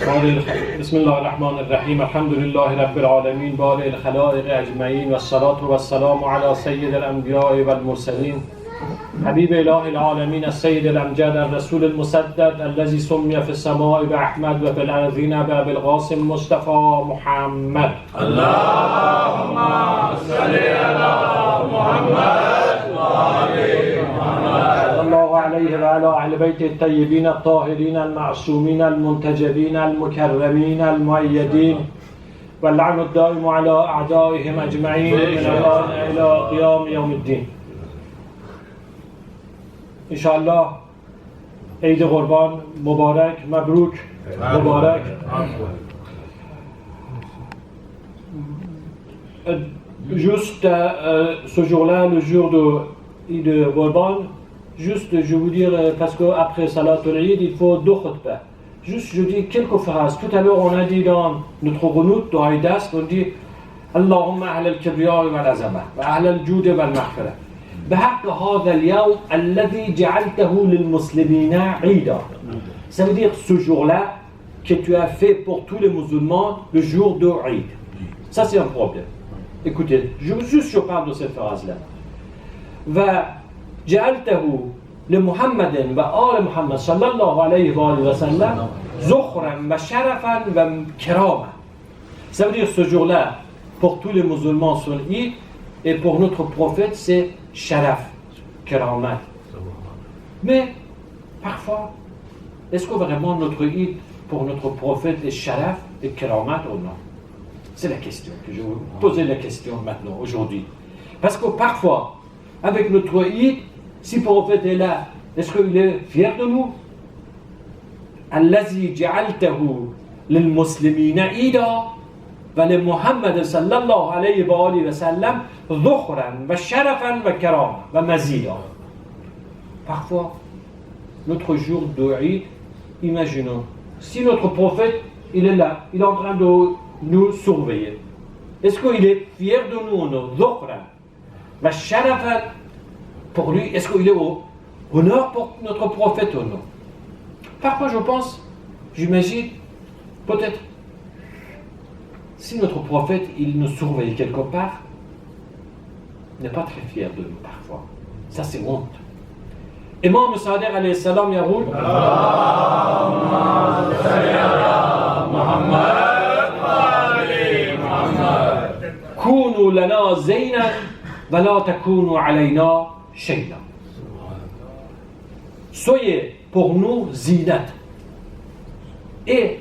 بسم الله الرحمن الرحيم الحمد لله رب العالمين بارئ الخلائق أجمعين والصلاة والسلام على سيد الأنبياء والمرسلين حبيب إله العالمين السيد الأمجد الرسول المسدد الذي سمي في السماء بأحمد وفي الأرضين بأبي القاسم مصطفى محمد. اللهم صل على محمد وآل محمد. صلى الله عليه وعلى أهل بيته الطيبين الطاهرين المعصومين المنتجبين المكرمين المؤيدين واللعن الدائم على أعدائهم أجمعين من الآن إلى قيام يوم الدين. انشاءالله عید قربان مبارک مبروک مبارک. Juste ce jour-là, le jour de Qurban, juste je veux dire, parce qu'après Salatul Eid, il faut deux khutbah. Juste je dis quelques phrases. Tout à l'heure on a dit dans notre qunut, dans Aïdas, on dit Allahumma ahl al-kibriya wal-azama, wa ahl al-jud wal-maghfirah. بحق هذا اليوم الذي جعلته للمسلمين عيدا. Ça veut dire ce jour-là que tu as fait pour tous les musulmans le jour de Eid. Ça c'est un problème. Écoutez, je parle de cette phrase-là. وجعلته لمحمد وآل محمد صلى الله عليه وسلم ذخرا وشرفا وكرامة. Ça veut dire ce jour-là pour tous les musulmans sont Eid et pour notre prophète c'est Sharaf, Karamat. Mais parfois, est-ce que vraiment notre Eid pour notre prophète est Sharaf et Karamat ou non? C'est la question que je vais vous poser la question maintenant, aujourd'hui. Parce que parfois, avec notre Eid, si le prophète est là, est-ce qu'il est fier de nous? Allazi ja'altahu lil muslimina ida ولمحمد صلى الله عليه وآله وسلم ذخرا وشرفا وكرامة ومزيدا. Parfois, notre jour de Eid, imaginons, si notre prophète, il est là, il est en train de nous surveiller. Est-ce qu'il est fier de nous ou non? ذخرا وشرفا pour lui, est-ce qu'il est au honneur pour notre prophète ou non? Parfois je pense, j'imagine, peut-être, si notre prophète, il nous surveille quelque part, il n'est pas très fier de nous parfois. Ça c'est honte. Imam Sadiq alayhi salam يقول اللهم صل على محمد وآل محمد. كونوا لنا زينا ولا تكونوا علينا شيئا. Soyez pour nous zinat. Et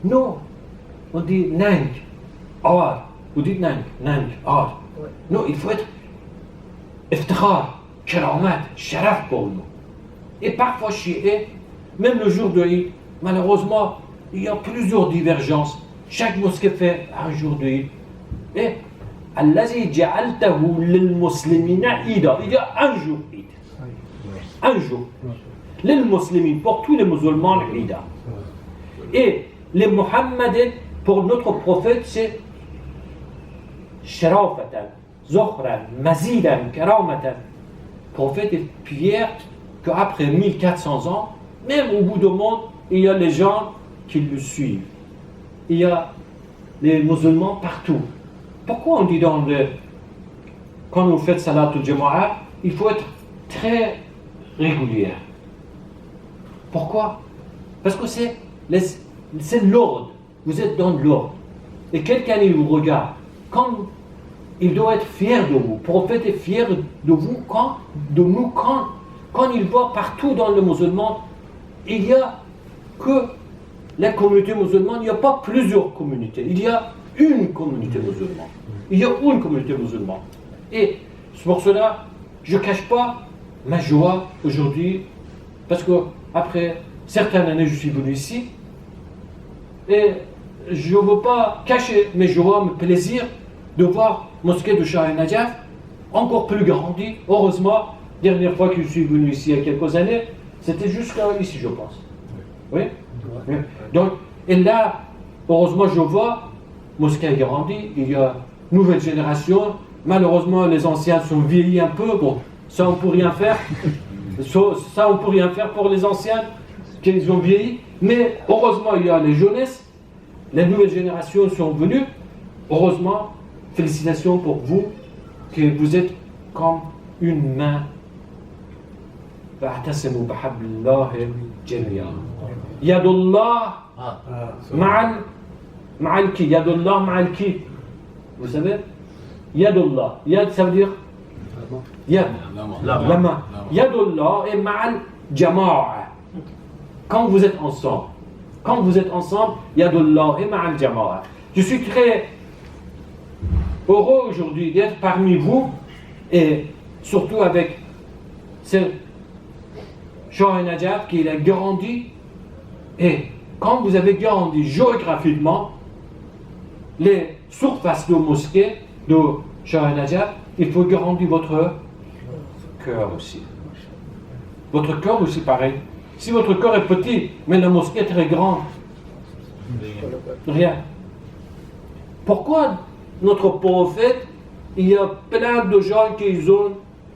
nous, on dit nang. Or, vous dites nang, or. Non, il faut être iftikhar, karamat, sharaf pour nous. Et parfois, même le jour de Eid, malheureusement, il y a plusieurs divergences. Chaque mosquée fait un jour de Eid. Et Allazi ja'altahu lil muslimina ida. Il y a un jour Eid. Un jour. Lil muslimin, pour tous les musulmans, Eid. Et les Muhammadins, pour notre prophète, c'est Sharafatan, Zohran, Mazidan, Karamatan. Le prophète est fier qu'après 1400 ans, même au bout du monde, il y a les gens qui le suivent. Il y a les musulmans partout. Pourquoi on dit quand vous faites Salatul Jumu'ah, il faut être très régulier? Pourquoi? Parce que c'est l'ordre. Vous êtes dans l'ordre. Et quelqu'un il vous regarde. Comme il doit être fier de vous. Le prophète est fier de vous quand il voit partout dans le musulman, il n'y a que la communauté musulmane, il n'y a pas plusieurs communautés. Il y a une communauté musulmane. Il y a une communauté musulmane. Et c'est pour cela, je ne cache pas ma joie aujourd'hui, parce que après certaines années, je suis venu ici, et je ne veux pas cacher mes joies, mes plaisirs de voir mosquée de Shah Najaf encore plus grandie. Heureusement, dernière fois que je suis venu ici il y a quelques années, c'était jusqu'à ici, je pense. Oui. Donc, et là, heureusement, je vois mosquée grandie, il y a une nouvelle génération. Malheureusement, les anciens sont vieillis un peu. Bon, ça on ne peut rien faire. Ça on ne peut rien faire pour les anciens qu'ils ont vieilli. Mais heureusement, il y a les jeunesses les nouvelles générations sont venues. Heureusement, félicitations pour vous, que vous êtes comme une main. فاعتصموا بحبل الله جميعا. يد الله مع الكي. يد الله مع الكي. Vous savez? يد الله. يد ça veut dire يد. La main. يد الله et مع الجماعة. Quand vous êtes ensemble. Quand vous êtes ensemble, يد الله et مع الجماعة. Je suis très heureux aujourd'hui d'être parmi vous et surtout avec ce Shah Najaf qui a grandi. Et quand vous avez grandi géographiquement, les surfaces de mosquée de Shah Najaf, il faut grandir votre cœur aussi. Votre cœur aussi pareil. Si votre cœur est petit, mais la mosquée est très grande, rien. Pourquoi notre prophète, il y a plein de gens qui ont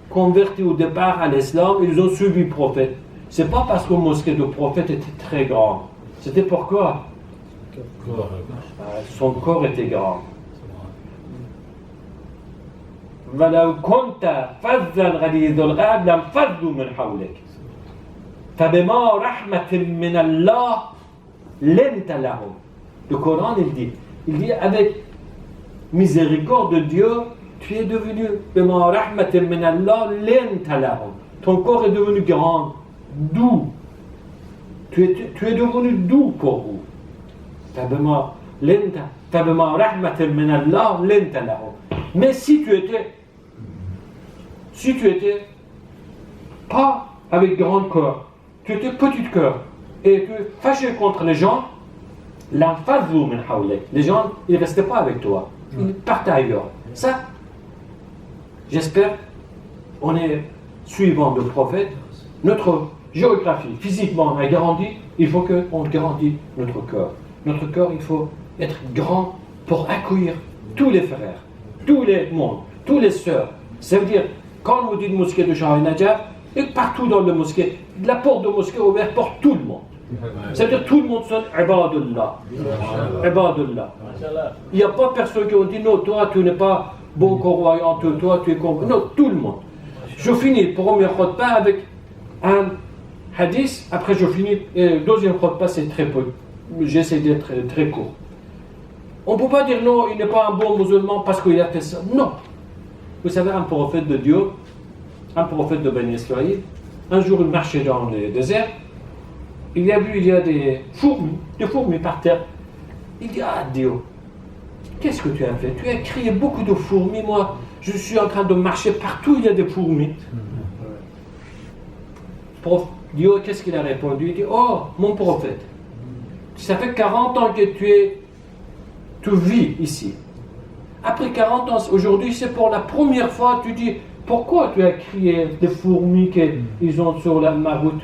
converti au départ à l'islam, ils ont suivi le prophète. C'est pas parce que la mosquée du prophète était très grande. C'était pourquoi son corps était grand. ولو كنت فظا غليظ القلب لانفضوا من حولك فبما رحمة من الله لنت لهم. Le Coran il dit avec miséricorde de Dieu, tu es devenu بما رحمة من الله لنت لهم. Ton corps est devenu grand, doux. Tu es devenu doux pour vous. فبما رحمة من الله لنت لهم. Mais si tu étais pas avec grand cœur, tu étais petit cœur et tu fâché contre les gens, les gens ils ne restaient pas avec toi, ils partaient ailleurs. Ça, j'espère, on est suivant le prophète, notre géographie, physiquement on a grandi, il faut qu'on grandisse notre cœur. Notre cœur, il faut être grand pour accueillir tous les frères, tous les mondes, tous les sœurs. Ça veut dire, quand vous dites mosquée de Shah Najaf, et partout dans le mosquée, la porte de mosquée est ouverte pour tout le monde. Ça veut dire tout le monde sont ibadullah. Ibadullah. Il n'y a pas personne qui a dit non, toi tu n'es pas bon croyant, toi tu es con. Non, tout le monde. Je finis premier khutbah avec un hadith, après je finis, et deuxième khutbah c'est très peu. J'essaie d'être très court. On ne peut pas dire non, il n'est pas un bon musulman parce qu'il a fait ça. Non. Vous savez, un prophète de Dieu, un prophète de Bani Israël, un jour il marchait dans le désert, il a vu, il y a des fourmis par terre. Il dit, ah Dieu, qu'est-ce que tu as fait? Tu as créé beaucoup de fourmis, moi, je suis en train de marcher partout, il y a des fourmis. Dieu, qu'est-ce qu'il a répondu? Il dit, oh, mon prophète, ça fait 40 ans que tu vis ici. Après 40 ans, aujourd'hui, c'est pour la première fois, tu dis, pourquoi tu as créé des fourmis qu'ils ont sur ma route?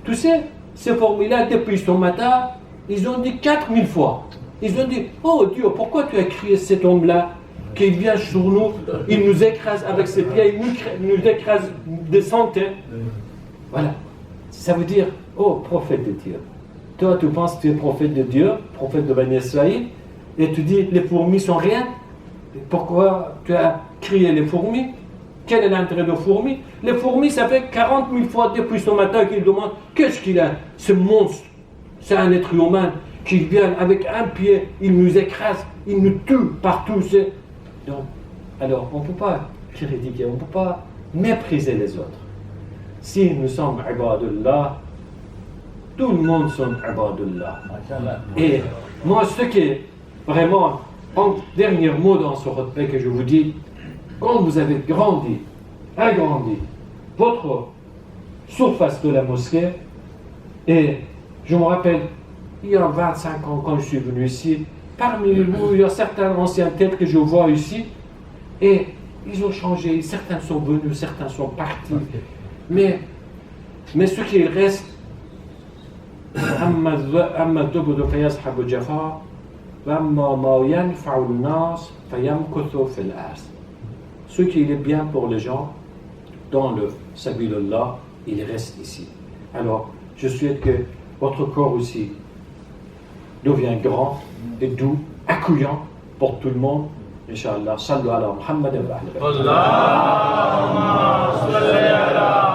Tu sais, ces fourmis-là, depuis ce matin, ils ont dit 4000 fois. Ils ont dit, oh Dieu, pourquoi tu as créé cet homme-là qui vient sur nous, il nous écrase avec ses pieds, il nous écrase des centaines. Voilà. Ça veut dire, oh prophète de Dieu. Toi, tu penses que tu es prophète de Dieu, prophète de Bani Israël, et tu dis, les fourmis sont rien. Pourquoi tu as créé les fourmis? Quel est l'intérêt des fourmis? Les fourmis, ça fait 40 000 fois depuis ce matin qu'ils demandent, qu'est-ce qu'il a, ce monstre? C'est un être humain qui vient avec un pied, il nous écrase, il nous tue partout. Donc, alors, on ne peut pas critiquer, on ne peut pas mépriser les autres. Si nous sommes ibadullah, tout le monde sont ibadullah. Et moi, ce qui est vraiment un dernier mot dans ce khutbah que je vous dis, quand vous avez agrandi votre surface de la mosquée, et je me rappelle, il y a 25 ans quand je suis venu ici, parmi vous, il y a certaines anciennes têtes que je vois ici, et ils ont changé, certains sont venus, certains sont partis, mais ce qui reste, ce qui est bien pour les gens dans le Sabilullah, il reste ici. Alors, je souhaite que votre corps aussi devient grand et doux, accueillant pour tout le monde. Inch'Allah, sallu ala Muhammad wa ala alihi. Allahumma salli ala